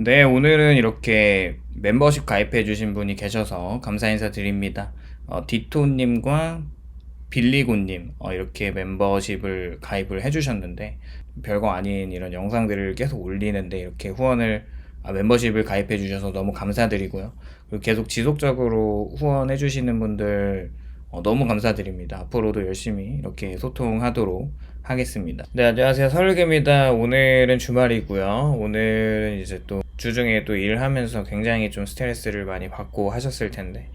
네, 오늘은 이렇게 멤버십 가입해주신 분이 계셔서 감사 인사드립니다. 디토님과 빌리고님, 이렇게 멤버십을 가입을 해주셨는데, 별거 아닌 이런 영상들을 계속 올리는데, 이렇게 멤버십을 가입해주셔서 너무 감사드리고요. 그리고 계속 지속적으로 후원해주시는 분들, 너무 감사드립니다. 앞으로도 열심히 이렇게 소통하도록 하겠습니다. 네, 안녕하세요. 설계입니다. 오늘은 주말이고요. 오늘은 이제 또 주중에 또 일하면서 굉장히 좀 스트레스를 많이 받고 하셨을 텐데,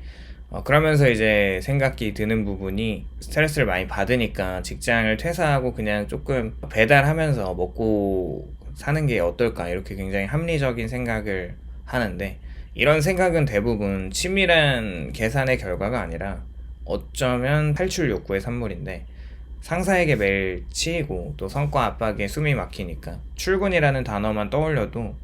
그러면서 이제 생각이 드는 부분이 스트레스를 많이 받으니까 직장을 퇴사하고 그냥 조금 배달하면서 먹고 사는 게 어떨까 이렇게 굉장히 합리적인 생각을 하는데, 이런 생각은 대부분 치밀한 계산의 결과가 아니라 어쩌면 탈출 욕구의 산물인데, 상사에게 매일 치이고 또 성과 압박에 숨이 막히니까 출근이라는 단어만 떠올려도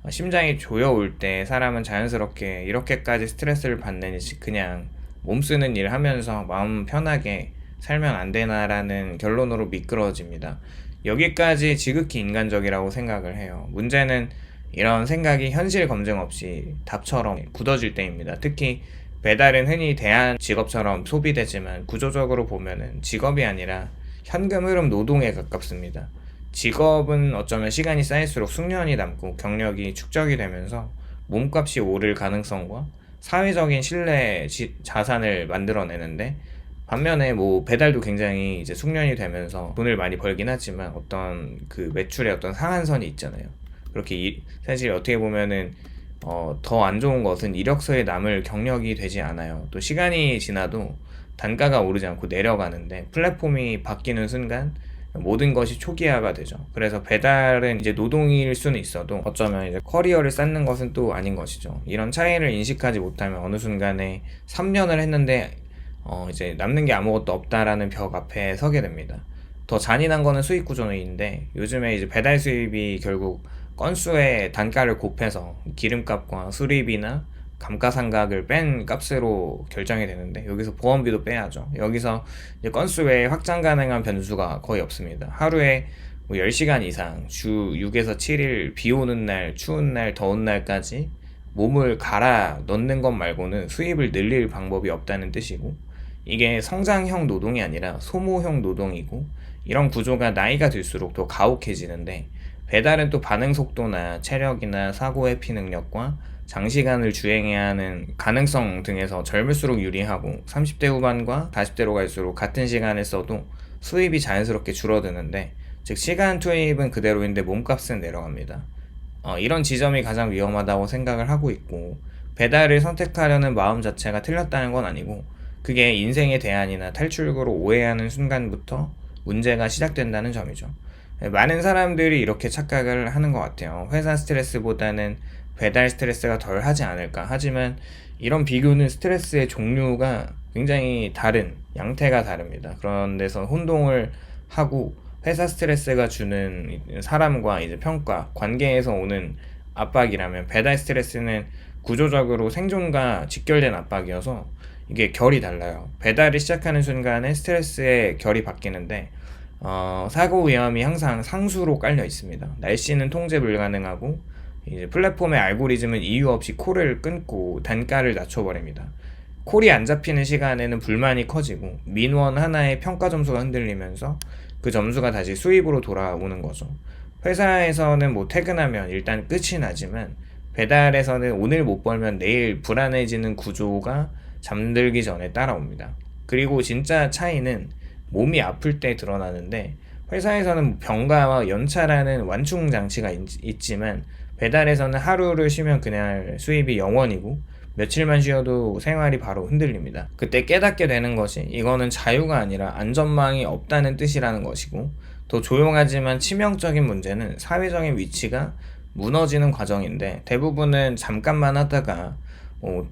심장이 조여올 때 사람은 자연스럽게 이렇게까지 스트레스를 받는지 그냥 몸 쓰는 일 하면서 마음 편하게 살면 안 되나라는 결론으로 미끄러집니다. 여기까지 지극히 인간적이라고 생각을 해요. 문제는 이런 생각이 현실 검증 없이 답처럼 굳어질 때입니다. 특히 배달은 흔히 대한 직업처럼 소비되지만 구조적으로 보면은 직업이 아니라 현금 흐름 노동에 가깝습니다. 직업은 어쩌면 시간이 쌓일수록 숙련이 남고 경력이 축적이 되면서 몸값이 오를 가능성과 사회적인 신뢰 자산을 만들어내는데, 반면에 뭐 배달도 굉장히 이제 숙련이 되면서 돈을 많이 벌긴 하지만 어떤 그 매출의 어떤 상한선이 있잖아요. 그렇게 사실 어떻게 보면은 더 안 좋은 것은 이력서에 남을 경력이 되지 않아요. 또 시간이 지나도 단가가 오르지 않고 내려가는데, 플랫폼이 바뀌는 순간 모든 것이 초기화가 되죠. 그래서 배달은 이제 노동일 수는 있어도 어쩌면 이제 커리어를 쌓는 것은 또 아닌 것이죠. 이런 차이를 인식하지 못하면 어느 순간에 3년을 했는데 이제 남는 게 아무것도 없다라는 벽 앞에 서게 됩니다. 더 잔인한 거는 수익 구조인데, 요즘에 이제 배달 수입이 결국 건수의 단가를 곱해서 기름값과 수리비나 감가상각을 뺀 값으로 결정이 되는데, 여기서 보험비도 빼야죠. 여기서 이제 건수 외에 확장 가능한 변수가 거의 없습니다. 하루에 뭐 10시간 이상 주 6에서 7일 비 오는 날, 추운 날, 더운 날까지 몸을 갈아 넣는 것 말고는 수입을 늘릴 방법이 없다는 뜻이고, 이게 성장형 노동이 아니라 소모형 노동이고, 이런 구조가 나이가 들수록 더 가혹해지는데, 배달은 또 반응 속도나 체력이나 사고 회피 능력과 장시간을 주행해야 하는 가능성 등에서 젊을수록 유리하고, 30대 후반과 40대로 갈수록 같은 시간을 써도 수입이 자연스럽게 줄어드는데, 즉 시간 투입은 그대로인데 몸값은 내려갑니다. 이런 지점이 가장 위험하다고 생각을 하고 있고, 배달을 선택하려는 마음 자체가 틀렸다는 건 아니고, 그게 인생의 대안이나 탈출구로 오해하는 순간부터 문제가 시작된다는 점이죠. 많은 사람들이 이렇게 착각을 하는 것 같아요. 회사 스트레스보다는 배달 스트레스가 덜 하지 않을까. 하지만 이런 비교는 스트레스의 종류가 굉장히 다른, 양태가 다릅니다. 그런 데서 혼동을 하고, 회사 스트레스가 주는 사람과 이제 평가, 관계에서 오는 압박이라면 배달 스트레스는 구조적으로 생존과 직결된 압박이어서 이게 결이 달라요. 배달을 시작하는 순간에 스트레스의 결이 바뀌는데, 사고 위험이 항상 상수로 깔려 있습니다. 날씨는 통제 불가능하고, 이제 플랫폼의 알고리즘은 이유 없이 콜을 끊고 단가를 낮춰버립니다. 콜이 안 잡히는 시간에는 불만이 커지고 민원 하나의 평가 점수가 흔들리면서 그 점수가 다시 수입으로 돌아오는 거죠. 회사에서는 뭐 퇴근하면 일단 끝이 나지만, 배달에서는 오늘 못 벌면 내일 불안해지는 구조가 잠들기 전에 따라옵니다. 그리고 진짜 차이는 몸이 아플 때 드러나는데, 회사에서는 병가와 연차라는 완충 장치가 있지만 배달에서는 하루를 쉬면 그날 수입이 0원이고 며칠만 쉬어도 생활이 바로 흔들립니다. 그때 깨닫게 되는 것이 이거는 자유가 아니라 안전망이 없다는 뜻이라는 것이고, 더 조용하지만 치명적인 문제는 사회적인 위치가 무너지는 과정인데, 대부분은 잠깐만 하다가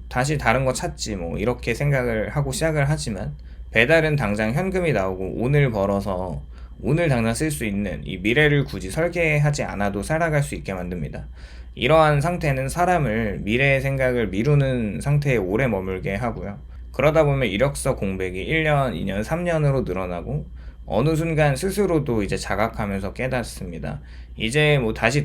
다시 다른 거 찾지 뭐 이렇게 생각을 하고 시작을 하지만, 배달은 당장 현금이 나오고 오늘 벌어서 오늘 당장 쓸 수 있는 이 미래를 굳이 설계하지 않아도 살아갈 수 있게 만듭니다. 이러한 상태는 사람을 미래의 생각을 미루는 상태에 오래 머물게 하고요. 그러다 보면 이력서 공백이 1년, 2년, 3년으로 늘어나고 어느 순간 스스로도 이제 자각하면서 깨닫습니다. 이제 뭐 다시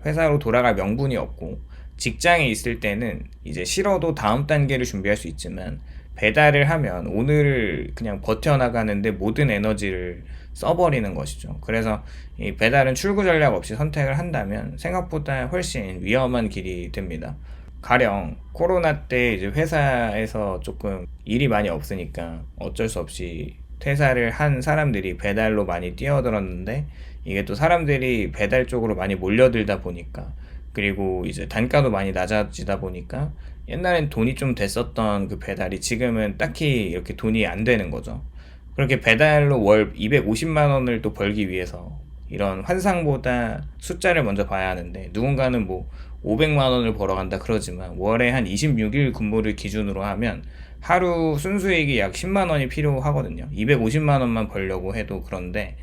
회사로 돌아갈 명분이 없고, 직장에 있을 때는 이제 싫어도 다음 단계를 준비할 수 있지만, 배달을 하면 오늘 그냥 버텨나가는데 모든 에너지를 써버리는 것이죠. 그래서 이 배달은 출구 전략 없이 선택을 한다면 생각보다 훨씬 위험한 길이 됩니다. 가령 코로나 때 이제 회사에서 조금 일이 많이 없으니까 어쩔 수 없이 퇴사를 한 사람들이 배달로 많이 뛰어들었는데, 이게 또 사람들이 배달 쪽으로 많이 몰려들다 보니까, 그리고 이제 단가도 많이 낮아지다 보니까 옛날엔 돈이 좀 됐었던 그 배달이 지금은 딱히 이렇게 돈이 안 되는 거죠. 그렇게 배달로 월 250만 원을 또 벌기 위해서 이런 환상보다 숫자를 먼저 봐야 하는데, 누군가는 뭐 500만 원을 벌어간다 그러지만 월에 한 26일 근무를 기준으로 하면 하루 순수익이 약 10만 원이 필요하거든요. 250만 원만 벌려고 해도. 그런데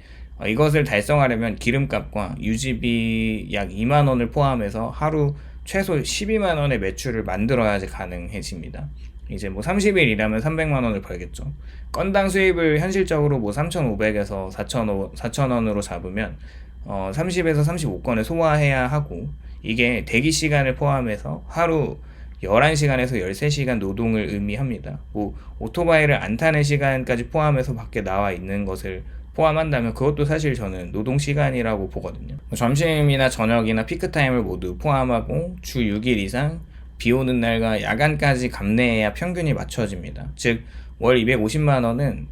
이것을 달성하려면 기름값과 유지비 약 2만 원을 포함해서 하루 최소 12만 원의 매출을 만들어야지 가능해집니다. 이제 뭐 30일 일하면 300만 원을 벌겠죠. 건당 수입을 현실적으로 뭐 3,500에서 4,000원으로 잡으면 30에서 35건을 소화해야 하고, 이게 대기 시간을 포함해서 하루 11시간에서 13시간 노동을 의미합니다. 뭐 오토바이를 안 타는 시간까지 포함해서 밖에 나와 있는 것을 포함한다면 그것도 사실 저는 노동시간이라고 보거든요. 점심이나 저녁이나 피크타임을 모두 포함하고 주 6일 이상 비 오는 날과 야간까지 감내해야 평균이 맞춰집니다. 즉, 월 250만 원은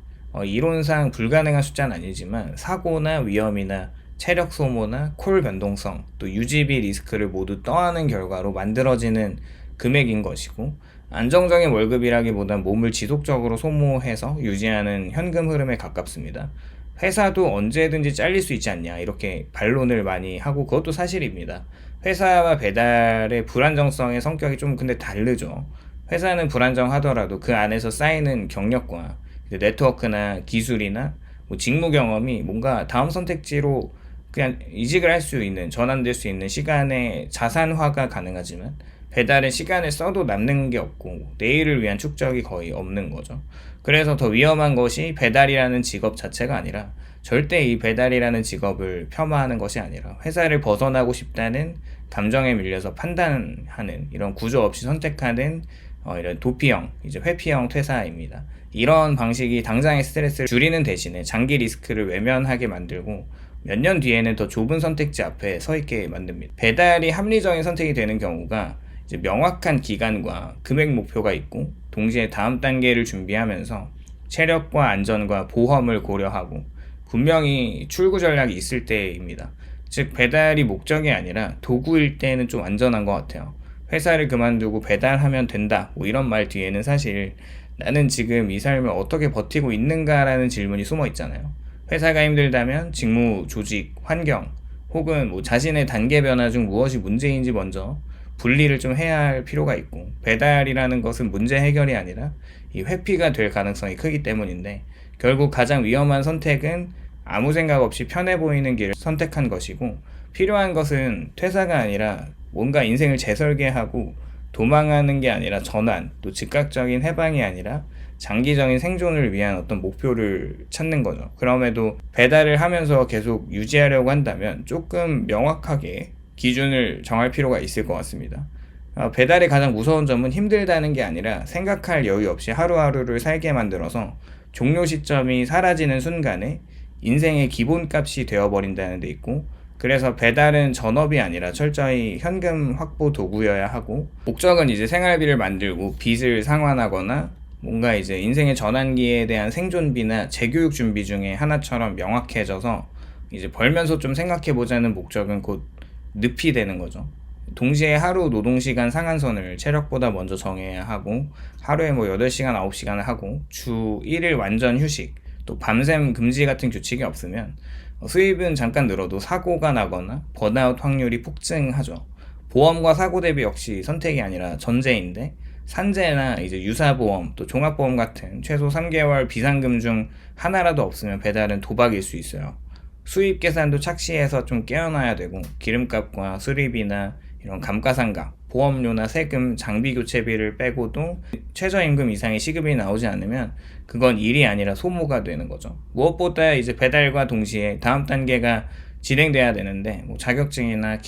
이론상 불가능한 숫자는 아니지만 사고나 위험이나 체력 소모나 콜 변동성, 또 유지비 리스크를 모두 떠안은 결과로 만들어지는 금액인 것이고, 안정적인 월급이라기보단 몸을 지속적으로 소모해서 유지하는 현금 흐름에 가깝습니다. 회사도 언제든지 잘릴 수 있지 않냐, 이렇게 반론을 많이 하고, 그것도 사실입니다. 회사와 배달의 불안정성의 성격이 좀 근데 다르죠. 회사는 불안정하더라도 그 안에서 쌓이는 경력과 네트워크나 기술이나 뭐 직무 경험이 뭔가 다음 선택지로 그냥 이직을 할 수 있는, 전환될 수 있는 시간의 자산화가 가능하지만, 배달은 시간을 써도 남는 게 없고 내일을 위한 축적이 거의 없는 거죠. 그래서 더 위험한 것이 배달이라는 직업 자체가 아니라, 절대 이 배달이라는 직업을 폄하하는 것이 아니라 회사를 벗어나고 싶다는 감정에 밀려서 판단하는, 이런 구조 없이 선택하는 이런 도피형, 이제 회피형 퇴사입니다. 이런 방식이 당장의 스트레스를 줄이는 대신에 장기 리스크를 외면하게 만들고 몇 년 뒤에는 더 좁은 선택지 앞에 서 있게 만듭니다. 배달이 합리적인 선택이 되는 경우가 이제 명확한 기간과 금액 목표가 있고, 동시에 다음 단계를 준비하면서 체력과 안전과 보험을 고려하고 분명히 출구 전략이 있을 때입니다. 즉, 배달이 목적이 아니라 도구일 때는 좀 안전한 것 같아요. 회사를 그만두고 배달하면 된다, 뭐 이런 말 뒤에는 사실 나는 지금 이 삶을 어떻게 버티고 있는가라는 질문이 숨어 있잖아요. 회사가 힘들다면 직무, 조직, 환경, 혹은 뭐 자신의 단계 변화 중 무엇이 문제인지 먼저 분리를 좀 해야 할 필요가 있고, 배달이라는 것은 문제 해결이 아니라 이 회피가 될 가능성이 크기 때문인데, 결국 가장 위험한 선택은 아무 생각 없이 편해 보이는 길을 선택한 것이고, 필요한 것은 퇴사가 아니라 뭔가 인생을 재설계하고 도망하는 게 아니라 전환, 또 즉각적인 해방이 아니라 장기적인 생존을 위한 어떤 목표를 찾는 거죠. 그럼에도 배달을 하면서 계속 유지하려고 한다면 조금 명확하게 기준을 정할 필요가 있을 것 같습니다. 배달의 가장 무서운 점은 힘들다는 게 아니라 생각할 여유 없이 하루하루를 살게 만들어서 종료 시점이 사라지는 순간에 인생의 기본값이 되어버린다는 데 있고, 그래서 배달은 전업이 아니라 철저히 현금 확보 도구여야 하고, 목적은 이제 생활비를 만들고 빚을 상환하거나 뭔가 이제 인생의 전환기에 대한 생존비나 재교육 준비 중에 하나처럼 명확해져서 이제 벌면서 좀 생각해보자는 목적은 곧 늪이 되는 거죠. 동시에 하루 노동시간 상한선을 체력보다 먼저 정해야 하고, 하루에 뭐 8시간, 9시간을 하고 주 1일 완전 휴식, 또 밤샘 금지 같은 규칙이 없으면 수입은 잠깐 늘어도 사고가 나거나 번아웃 확률이 폭증하죠. 보험과 사고 대비 역시 선택이 아니라 전제인데, 산재나 이제 유사보험, 또 종합보험 같은 최소 3개월 비상금 중 하나라도 없으면 배달은 도박일 수 있어요. 수입 계산도 착시해서 좀 깨어나야 되고, 기름값과 수리비나 이런 감가상각, 보험료나 세금, 장비 교체비를 빼고도 최저임금 이상의 시급이 나오지 않으면 그건 일이 아니라 소모가 되는 거죠. 무엇보다 이제 배달과 동시에 다음 단계가 진행돼야 되는데 뭐 자격증이나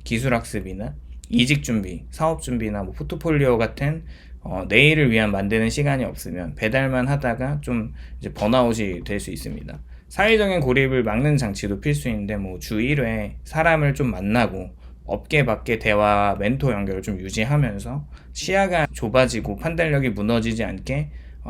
기술학습이나 이직 준비, 사업 준비나 뭐 포트폴리오 같은 내일을 위한 만드는 시간이 없으면 배달만 하다가 좀 이제 번아웃이 될 수 있습니다. 사회적인 고립을 막는 장치도 필수인데 뭐 주 1회 사람을 좀 만나고 업계 밖의 대화, 멘토 연결을 좀 유지하면서 시야가 좁아지고 판단력이 무너지지 않게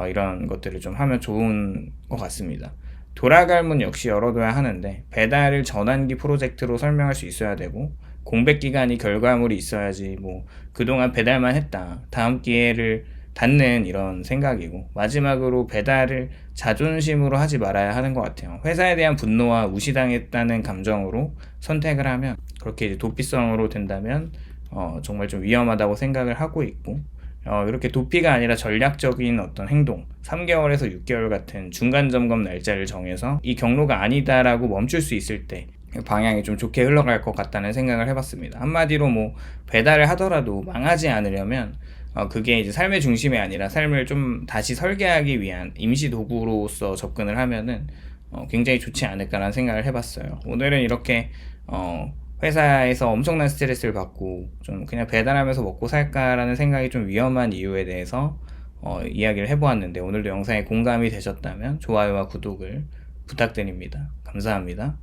이런 것들을 좀 하면 좋은 것 같습니다. 돌아갈 문 역시 열어둬야 하는데 배달을 전환기 프로젝트로 설명할 수 있어야 되고 공백 기간이 결과물이 있어야지 뭐 그동안 배달만 했다 다음 기회를 닫는 이런 생각이고 마지막으로 배달을 자존심으로 하지 말아야 하는 것 같아요. 회사에 대한 분노와 무시당했다는 감정으로 선택을 하면 그렇게 이제 도피성으로 된다면 정말 좀 위험하다고 생각을 하고 있고 이렇게 도피가 아니라 전략적인 어떤 행동 3개월에서 6개월 같은 중간 점검 날짜를 정해서 이 경로가 아니다라고 멈출 수 있을 때 방향이 좀 좋게 흘러갈 것 같다는 생각을 해봤습니다. 한마디로 뭐 배달을 하더라도 망하지 않으려면 그게 이제 삶의 중심이 아니라 삶을 좀 다시 설계하기 위한 임시 도구로서 접근을 하면은 굉장히 좋지 않을까라는 생각을 해봤어요. 오늘은 이렇게 회사에서 엄청난 스트레스를 받고 좀 그냥 배달하면서 먹고 살까라는 생각이 좀 위험한 이유에 대해서 이야기를 해보았는데 오늘도 영상에 공감이 되셨다면 좋아요와 구독을 부탁드립니다. 감사합니다.